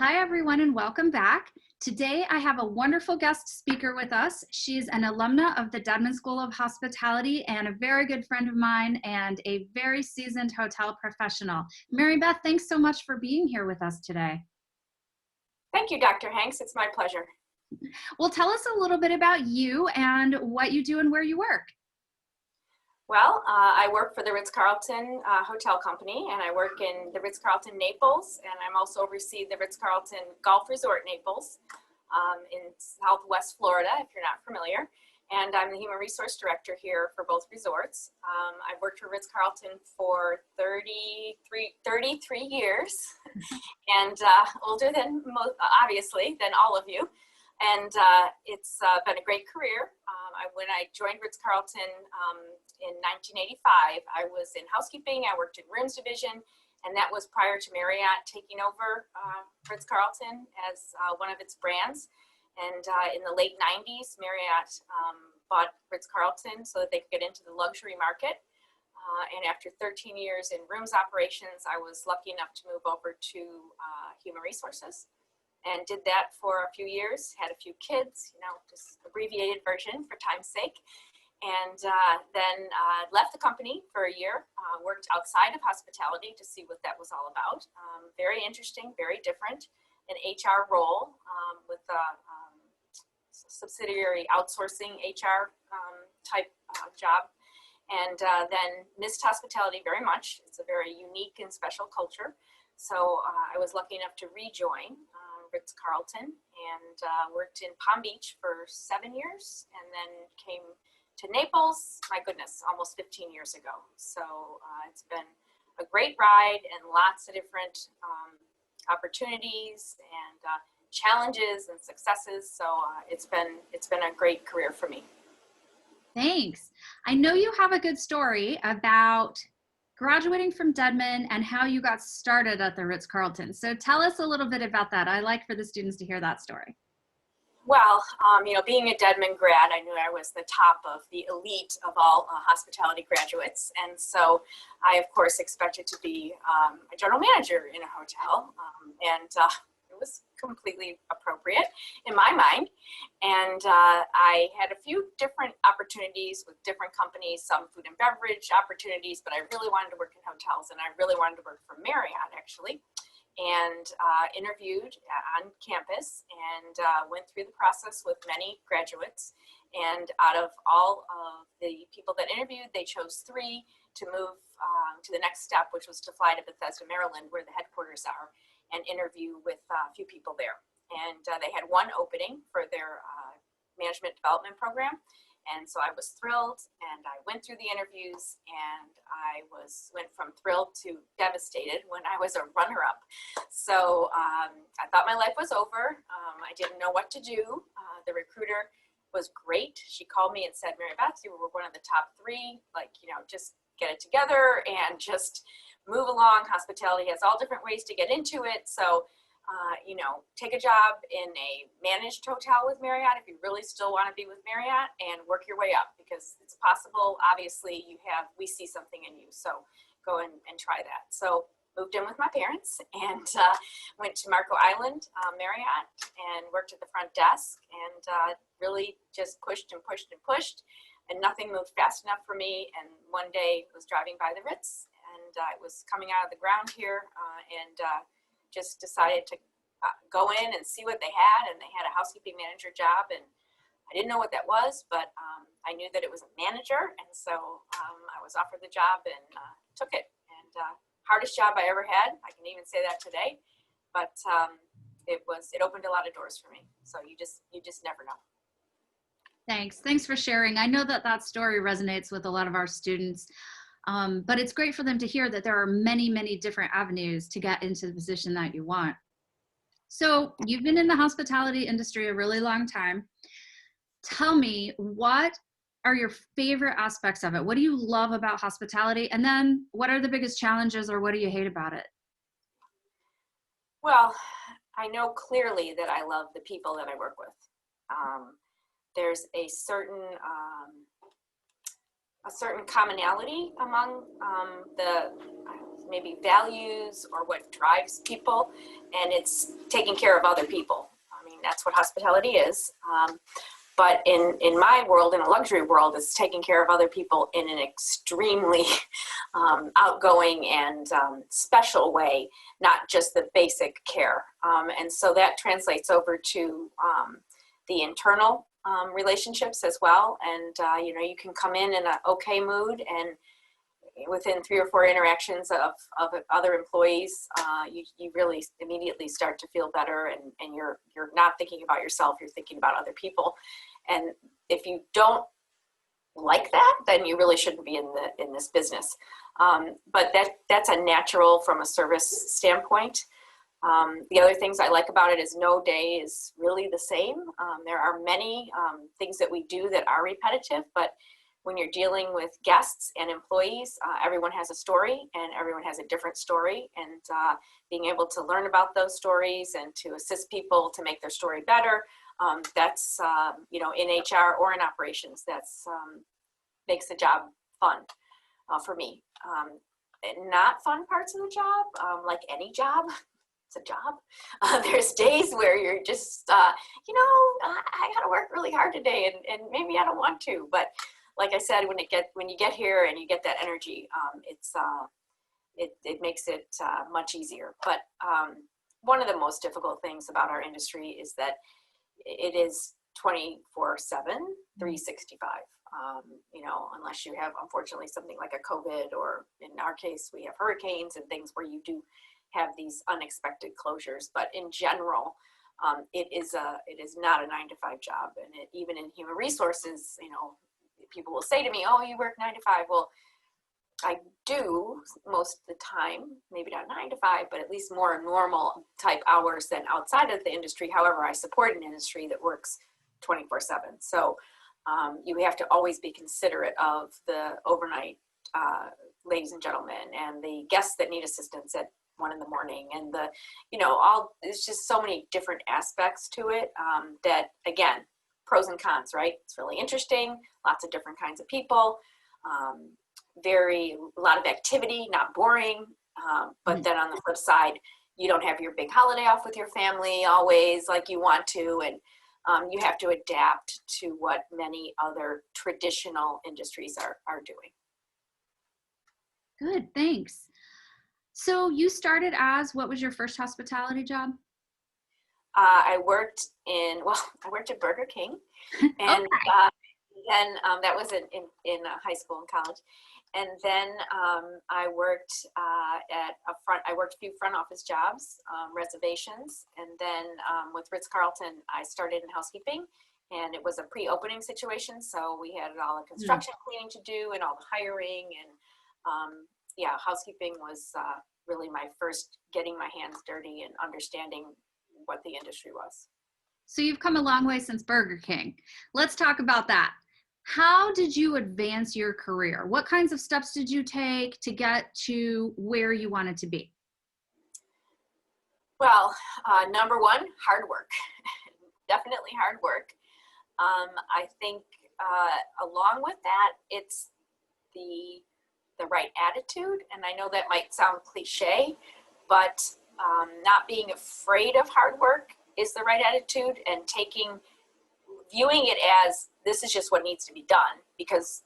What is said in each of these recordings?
Hi, everyone, and welcome back. Today, I have a wonderful guest speaker with us. She's an alumna of the Dedman School of Hospitality and a very good friend of mine and a very seasoned hotel professional. Maribeth, thanks so much for being here with us today. Thank you, Dr. Hanks. It's my pleasure. Well, tell us a little bit about you and what you do and where you work. Well, I work for the Ritz-Carlton Hotel Company, and I work in the Ritz-Carlton Naples, and I'm also oversee the Ritz-Carlton Golf Resort Naples in Southwest Florida, if you're not familiar. And I'm the Human Resource Director here for both resorts. I've worked for Ritz-Carlton for 33 years, and older than obviously, than all of you. And it's been a great career. When I joined Ritz-Carlton in 1985, I was in housekeeping. I worked in rooms division, and that was prior to Marriott taking over Ritz-Carlton as one of its brands. And in the late 90s, Marriott bought Ritz-Carlton so that they could get into the luxury market. And after 13 years in rooms operations, I was lucky enough to move over to human resources. And did that for a few years, had a few kids, just abbreviated version for time's sake. And then left the company for a year, worked outside of hospitality to see what that was all about. Very interesting, very different, an HR role with a subsidiary outsourcing HR type job. And then missed hospitality very much. It's a very unique and special culture. So I was lucky enough to rejoin Ritz-Carlton and worked in Palm Beach for 7 years, and then came to Naples, my goodness, almost 15 years ago. So it's been a great ride and lots of different opportunities and challenges and successes. So it's been a great career for me. Thanks. I know you have a good story about graduating from Dedman and how you got started at the Ritz-Carlton. So tell us a little bit about that. I like for the students to hear that story. Well, being a Dedman grad, I knew I was the top of the elite of all hospitality graduates. And so I, of course, expected to be a general manager in a hotel. And it was completely appropriate in my mind. And I had a few different opportunities with different companies, some food and beverage opportunities, but I really wanted to work in hotels, and I really wanted to work for Marriott, actually. And interviewed on campus and went through the process with many graduates. And out of all of the people that interviewed, they chose 3 to move to the next step, which was to fly to Bethesda, Maryland, where the headquarters are, and interview with a few people there. And they had 1 opening for their management development program. And so I was thrilled, and I went through the interviews, and I went from thrilled to devastated when I was a runner-up. So I thought my life was over. I didn't know what to do. The recruiter was great. She called me and said, "Maribeth, you were one of the top 3, just get it together and just move along. Hospitality has all different ways to get into it. So take a job in a managed hotel with Marriott if you really still want to be with Marriott, and work your way up, because it's possible. Obviously, we see something in you. So go and try that." So moved in with my parents and went to Marco Island Marriott and worked at the front desk, and really just pushed and pushed and pushed, and nothing moved fast enough for me. And one day I was driving by the Ritz, and it was coming out of the ground here, and just decided to go in and see what they had. And they had a housekeeping manager job, and I didn't know what that was, but I knew that it was a manager, and so I was offered the job and took it. And hardest job I ever had. I can even say that today, but it opened a lot of doors for me. So you just never know. Thanks for sharing. I know that story resonates with a lot of our students. But it's great for them to hear that there are many, many different avenues to get into the position that you want. So you've been in the hospitality industry a really long time. Tell me, what are your favorite aspects of it? What do you love about hospitality? And then what are the biggest challenges, or what do you hate about it? Well, I know clearly that I love the people that I work with. There's a certain a certain commonality among the maybe values or what drives people, and it's taking care of other people. I mean, that's what hospitality is. But in my world, in a luxury world, it's taking care of other people in an extremely outgoing and special way, not just the basic care. And so that translates over to the internal relationships as well. And, you know, you can come in an okay mood, and within 3 or 4 interactions of other employees, you really immediately start to feel better, and you're not thinking about yourself, you're thinking about other people. And if you don't like that, then you really shouldn't be in this business. But that's a natural from a service standpoint. The other things I like about it is no day is really the same. There are many things that we do that are repetitive, but when you're dealing with guests and employees, everyone has a story, and everyone has a different story, and being able to learn about those stories and to assist people to make their story better, that's, you know, in HR or in operations, that's makes the job fun for me. Not fun parts of the job, like any job, it's a job. There's days where you're just, you know, I gotta work really hard today, and maybe I don't want to, but like I said, when you get here and you get that energy, it makes it much easier. But one of the most difficult things about our industry is that it is 24/7, 365. You know, unless you have, unfortunately, something like a COVID, or in our case, we have hurricanes and things where you do have these unexpected closures. But in general, it is not a 9-to-5 job. And even in human resources, you know, people will say to me, "Oh, you work 9 to 5." Well, I do most of the time, maybe not 9 to 5, but at least more normal type hours than outside of the industry. However, I support an industry that works 24/7. So you have to always be considerate of the overnight ladies and gentlemen, and the guests that need assistance at 1 a.m, and the, you know, there's just so many different aspects to it that, again, pros and cons, right? It's really interesting, lots of different kinds of people, a lot of activity, not boring. But then on the flip side, you don't have your big holiday off with your family always like you want to, and you have to adapt to what many other traditional industries are doing. Good, thanks. So you started what was your first hospitality job? I worked at Burger King, and then that was in high school and college. And then I worked I worked a few front office jobs, reservations, and then with Ritz-Carlton, I started in housekeeping, and it was a pre-opening situation, so we had all the construction cleaning to do and all the hiring, and yeah, housekeeping was really my first getting my hands dirty and understanding what the industry was. So you've come a long way since Burger King. Let's talk about that. How did you advance your career? What kinds of steps did you take to get to where you wanted to be? Well, number one, hard work. Definitely hard work. I think along with that, it's the right attitude. And I know that might sound cliche, but not being afraid of hard work is the right attitude, and viewing it as this is just what needs to be done because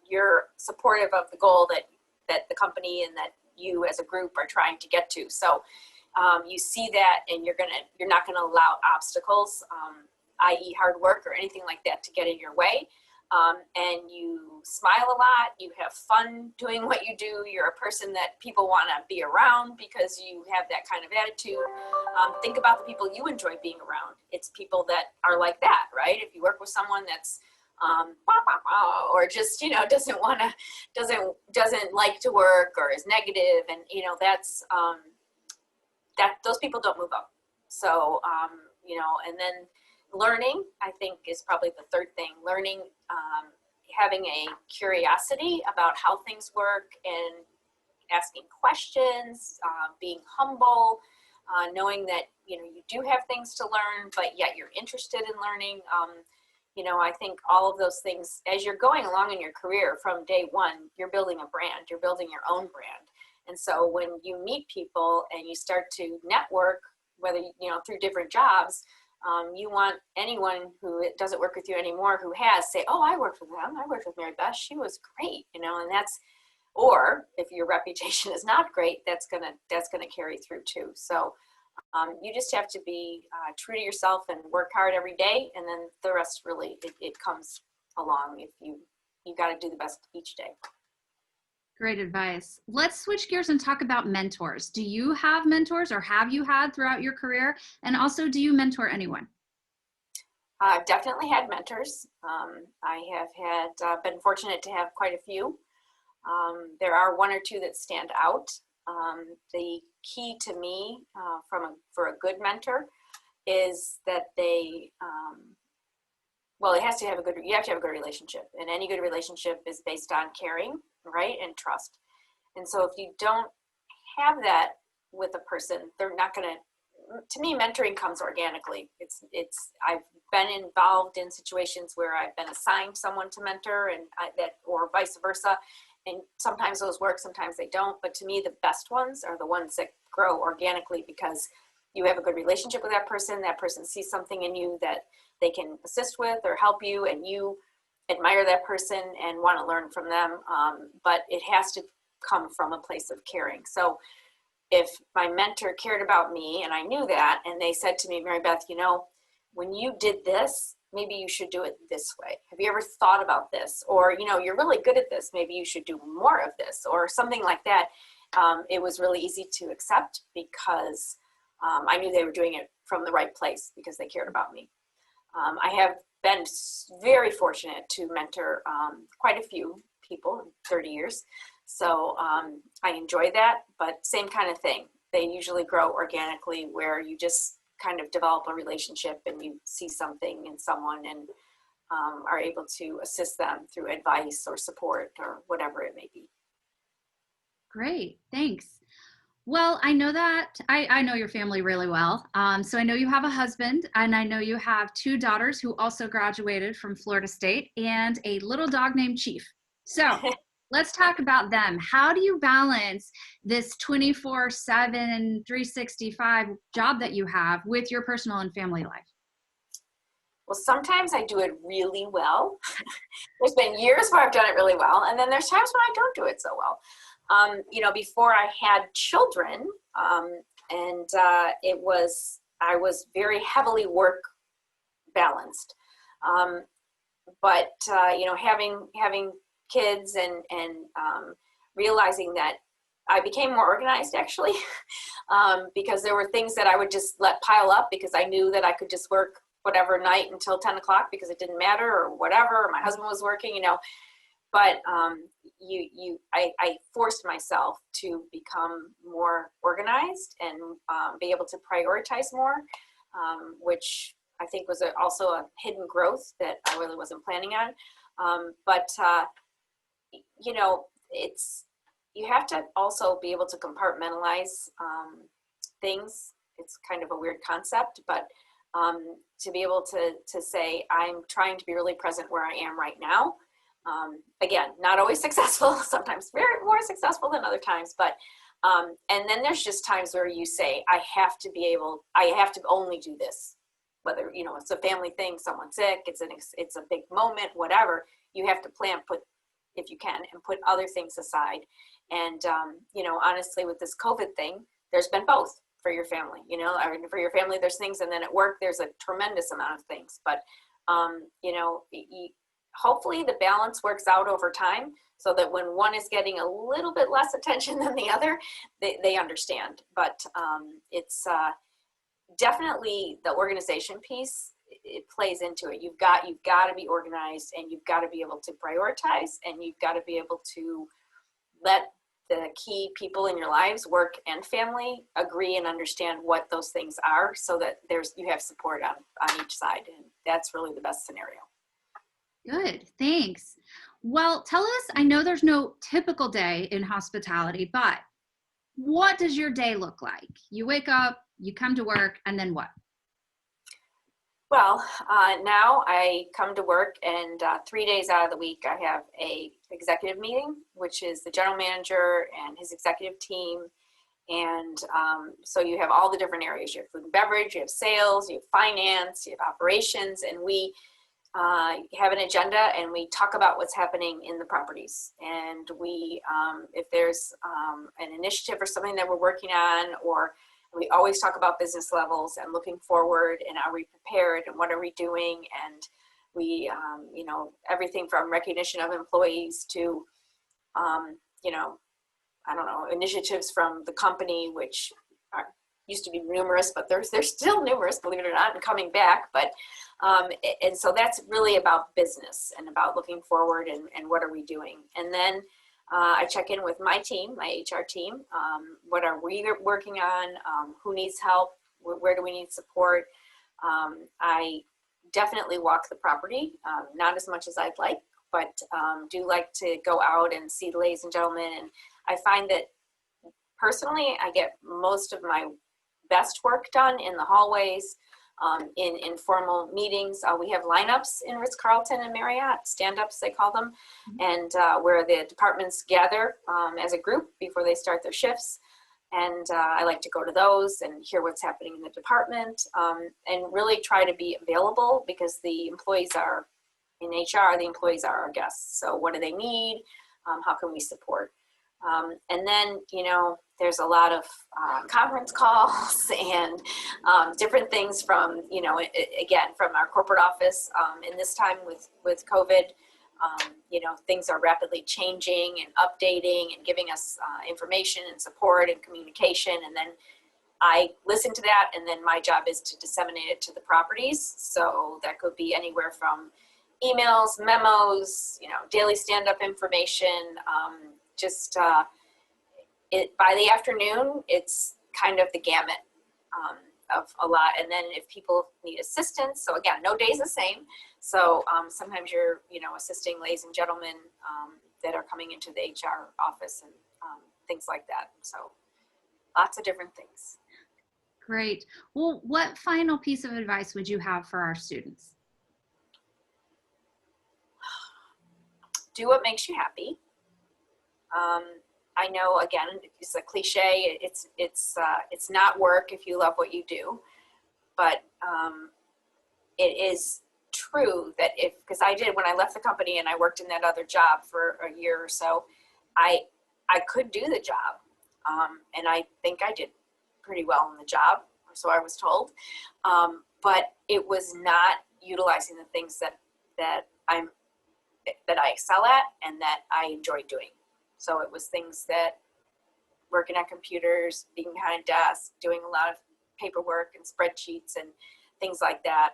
you're supportive of the goal that the company and that you as a group are trying to get to. So you see that, and you're not gonna allow obstacles, i.e. hard work or anything like that, to get in your way. And you smile a lot, you have fun doing what you do, you're a person that people want to be around because you have that kind of attitude. Think about the people you enjoy being around. It's people that are like that, right? If you work with someone that's or just, you know, doesn't like to work or is negative, and, you know, that's that those people don't move up. So you know, and then learning, I think, is probably the third thing. Learning, having a curiosity about how things work and asking questions, being humble, knowing that, you know, you do have things to learn, but yet you're interested in learning. I think all of those things, as you're going along in your career from day one, you're building a brand, you're building your own brand. And so when you meet people and you start to network, whether, through different jobs, you want anyone who doesn't work with you anymore who has say, oh, I worked with them. I worked with Maribeth. She was great, and that's, or if your reputation is not great, that's gonna carry through too. So you just have to be true to yourself and work hard every day, and then the rest really it comes along. If you got to do the best each day. Great advice. Let's switch gears and talk about mentors. Do you have mentors, or have you had throughout your career? And also, do you mentor anyone? I've definitely had mentors. I have been fortunate to have quite a few. There are one or two that stand out. The key to me for a good mentor is that they, you have to have a good relationship, and any good relationship is based on caring, right, and trust. And so if you don't have that with a person, they're not going to me, mentoring comes organically. I've been involved in situations where I've been assigned someone to mentor, or vice versa. And sometimes those work, sometimes they don't. But to me, the best ones are the ones that grow organically because you have a good relationship with that person. That person sees something in you that they can assist with or help you, and you admire that person and want to learn from them. But it has to come from a place of caring. So if my mentor cared about me and I knew that, and they said to me, Maribeth, when you did this, maybe you should do it this way. Have you ever thought about this? Or, you're really good at this. Maybe you should do more of this, or something like that. It was really easy to accept because I knew they were doing it from the right place because they cared about me. I have been very fortunate to mentor quite a few people in 30 years. So I enjoy that, but same kind of thing. They usually grow organically where you just kind of develop a relationship and you see something in someone and are able to assist them through advice or support or whatever it may be. Great, thanks. Well, I know that I know your family really well. So I know you have a husband, and I know you have two daughters who also graduated from Florida State, and a little dog named Chief. So let's talk about them. How do you balance this 24/7, 365 job that you have with your personal and family life? Well, sometimes I do it really well. There's been years where I've done it really well, and then there's times when I don't do it so well. Before I had children, I was very heavily work balanced. But having kids and realizing that I became more organized actually, because there were things that I would just let pile up because I knew that I could just work whatever night until 10 o'clock because it didn't matter or whatever, or my husband was working, but I forced myself to become more organized and be able to prioritize more, which I think was also a hidden growth that I really wasn't planning on. You have to also be able to compartmentalize things. It's kind of a weird concept, but to be able to say, I'm trying to be really present where I am right now. Again, not always successful, sometimes very more successful than other times, but and then there's just times where you say, I have to only do this, whether, it's a family thing, someone's sick, it's a big moment, whatever, you have to plan, if you can, and put other things aside. And, honestly, with this COVID thing, there's been both for your family, for your family, there's things, and then at work, there's a tremendous amount of things, but, hopefully the balance works out over time so that when one is getting a little bit less attention than the other, they understand. But it's definitely the organization piece, it plays into it. You've got to be organized, and you've got to be able to prioritize, and you've got to be able to let the key people in your lives, work and family, agree and understand what those things are so that you have support on each side. And that's really the best scenario. Good, thanks. Well, tell us, I know there's no typical day in hospitality, but what does your day look like? You wake up, you come to work, and then what? Well, now I come to work, and 3 days out of the week I have a executive meeting, which is the general manager and his executive team. And so you have all the different areas. You have food and beverage, you have sales, you have finance, you have operations, and we have an agenda, and we talk about what's happening in the properties. And we, if there's an initiative or something that we're working on, or we always talk about business levels and looking forward, and are we prepared, and what are we doing? And we, you know, everything from recognition of employees to, you know, I don't know, initiatives from the company, which are, used to be numerous, but they're still numerous, believe it or not, and coming back. But and so that's really about business and about looking forward, and what are we doing. And then I check in with my team, my HR team. What are we working on? Who needs help? Where do we need support? I definitely walk the property, not as much as I'd like, but do like to go out and see the ladies and gentlemen. And I find that personally, I get most of my best work done in the hallways, in informal meetings. We have lineups in Ritz-Carlton and Marriott, stand-ups they call them, and where the departments gather as a group before they start their shifts. And I like to go to those and hear what's happening in the department, and really try to be available, because the employees are, in HR, the employees are our guests. So what do they need? How can we support? And then, you know, there's a lot of conference calls and different things from, you know, again, from our corporate office. In this time with COVID, you know, things are rapidly changing and updating and giving us information and support and communication. And then I listen to that, and then my job is to disseminate it to the properties. So that could be anywhere from emails, memos, you know, daily stand-up information, by the afternoon, it's kind of the gamut of a lot. And then if people need assistance, so again, no day's the same. So sometimes you're, you know, assisting ladies and gentlemen that are coming into the HR office, and things like that. So lots of different things. Great. Well, what final piece of advice would you have for our students? Do what makes you happy. I know, again, it's a cliche. It's not work if you love what you do, but it is true that because I did, when I left the company and I worked in that other job for a year or so, I could do the job, and I think I did pretty well in the job, or so I was told, but it was not utilizing the things that I excel at and that I enjoy doing. So it was things that working on computers, being behind a desk, doing a lot of paperwork and spreadsheets and things like that.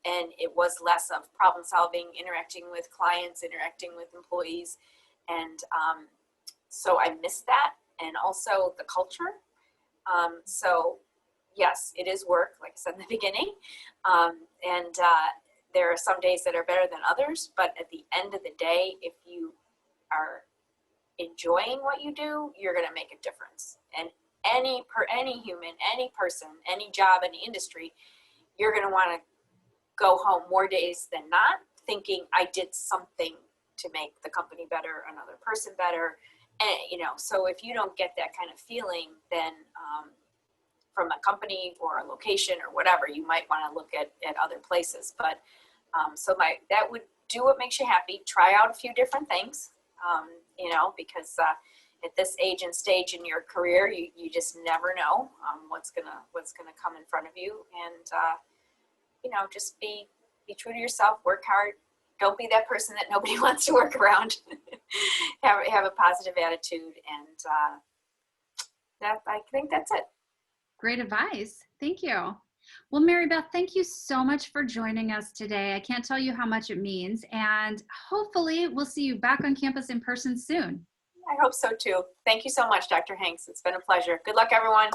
And it was less of problem solving, interacting with clients, interacting with employees. And so I missed that. And also the culture. So yes, it is work, like I said in the beginning. And there are some days that are better than others, but at the end of the day, if you are enjoying what you do, you're going to make a difference. And any human, any person, any job, any industry, you're going to want to go home more days than not thinking I did something to make the company better, another person better. And, you know, so if you don't get that kind of feeling, then from a company or a location or whatever, you might want to look at other places. But that would do what makes you happy. Try out a few different things. You know, because at this age and stage in your career, you just never know what's gonna come in front of you. And you know, just be true to yourself. Work hard. Don't be that person that nobody wants to work around. have a positive attitude, and I think that's it. Great advice. Thank you. Well, Maribeth, thank you so much for joining us today. I can't tell you how much it means, and hopefully we'll see you back on campus in person soon. I hope so too. Thank you so much, Dr. Hanks. It's been a pleasure. Good luck, everyone.